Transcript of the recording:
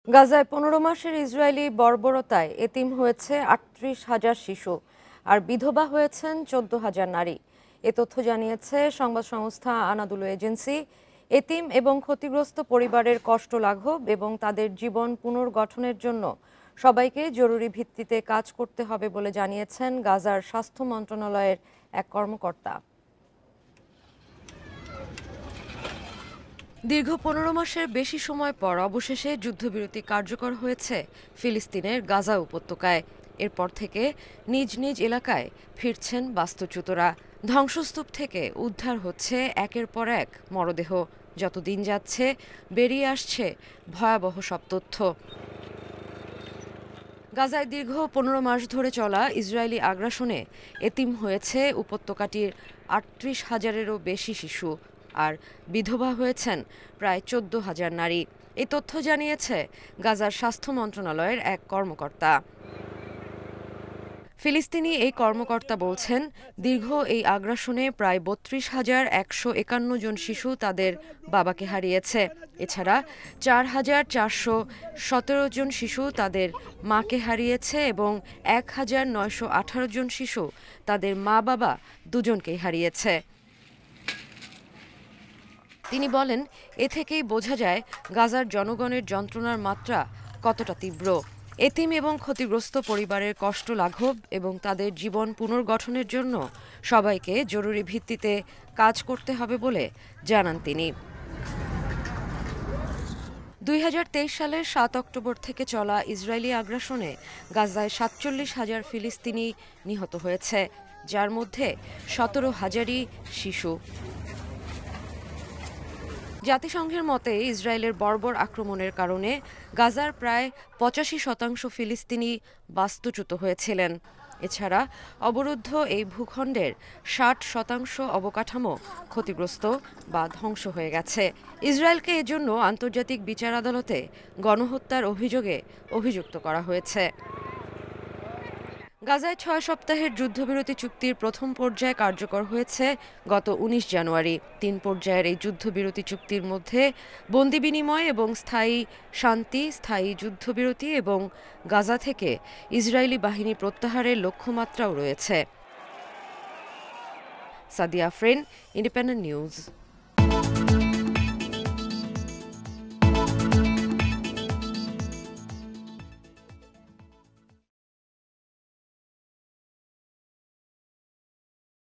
গাজায় ১৫ মাসের ইসরায়েলি বর্বরতায় এতিম হয়েছে ৩৮,০০০ শিশু আর বিধবা হয়েছেন ১৪,০০০ নারী। এ তথ্য জানিয়েছে সংবাদ সংস্থা আনাদুলু এজেন্সি। এতিম এবং ক্ষতিগ্রস্ত পরিবারের কষ্ট লাঘব এবং তাদের জীবন পুনর্গঠনের জন্য সবাইকে জরুরি ভিত্তিতে কাজ করতে হবে বলে জানিয়েছেন গাজার স্বাস্থ্য মন্ত্রণালয়ের এক কর্মকর্তা। দীর্ঘ ১৫ মাসের বেশি সময় পর অবশেষে যুদ্ধবিরতি কার্যকর হয়েছে ফিলিস্তিনের গাজা উপত্যকায়। এরপর থেকে নিজ নিজ এলাকায় ফিরছেন বাস্তুচ্যুতরা। ধ্বংসস্তূপ থেকে উদ্ধার হচ্ছে একের পর এক মরদেহ। যত দিন যাচ্ছে বেরিয়ে আসছে ভয়াবহ সব তথ্য। গাজায় দীর্ঘ ১৫ মাস ধরে চলা ইসরায়েলি আগ্রাসনে এতিম হয়েছে উপত্যকাটির ৩৮,০০০-এরও বেশি শিশু আর বিধবা হয়েছেন প্রায় ১৪,০০০ নারী। এই তথ্য জানিয়েছে গাজার স্বাস্থ্য মন্ত্রণালয়ের এক কর্মকর্তা। ফিলিস্তিনি এই কর্মকর্তা বলছেন, দীর্ঘ এই আগ্রাসনে প্রায় ৩২,১৫১ জন শিশু তাদের বাবাকে হারিয়েছে। এছাড়া ৪,৪১৭ জন শিশু তাদের মাকে হারিয়েছে এবং ১,৯১৮ জন শিশু তাদের মা বাবা দুজনকেই হারিয়েছে। তিনি বলেন, এ থেকেই বোঝা যায় গাজার জনগণের যন্ত্রণার মাত্রা কতটা তীব্র। এতিম এবং ক্ষতিগ্রস্ত পরিবারের কষ্ট লাঘব এবং তাদের জীবন পুনর্গঠনের জন্য সবাইকে জরুরি ভিত্তিতে কাজ করতে হবে বলে জানান তিনি। ২০২৩ সালের ৭ অক্টোবর থেকে চলা ইসরায়েলি আগ্রাসনে গাজায় ৪৭,০০০ ফিলিস্তিনি নিহত হয়েছে, যার মধ্যে ১৭,০০০ই শিশু। জাতিসংঘের মতে ইসরায়েলের বর্বর আক্রমণের কারণে গাজার প্রায় ৮৫% ফিলিস্তিনি বাস্তুচ্যুত হয়েছিলেন। এছাড়া অবরুদ্ধ এই ভূখণ্ডের ৬০% অবকাঠামো ক্ষতিগ্রস্ত বা ধ্বংস হয়ে গেছে। ইসরায়েলকে এজন্য আন্তর্জাতিক বিচার আদালতে গণহত্যার অভিযোগে অভিযুক্ত করা হয়েছে। গাজায় ৬ সপ্তাহের যুদ্ধবিরতি চুক্তির প্রথম পর্যায় কার্যকর হয়েছে গত ১৯ জানুয়ারি। ৩ পর্যায়ের এই যুদ্ধবিরতি চুক্তির মধ্যে বন্দি বিনিময় এবং স্থায়ী শান্তি, স্থায়ী যুদ্ধবিরতি এবং গাজা থেকে ইসরায়েলি বাহিনী প্রত্যাহারের লক্ষ্যমাত্রাও রয়েছে। Sadia Afrin, independent news.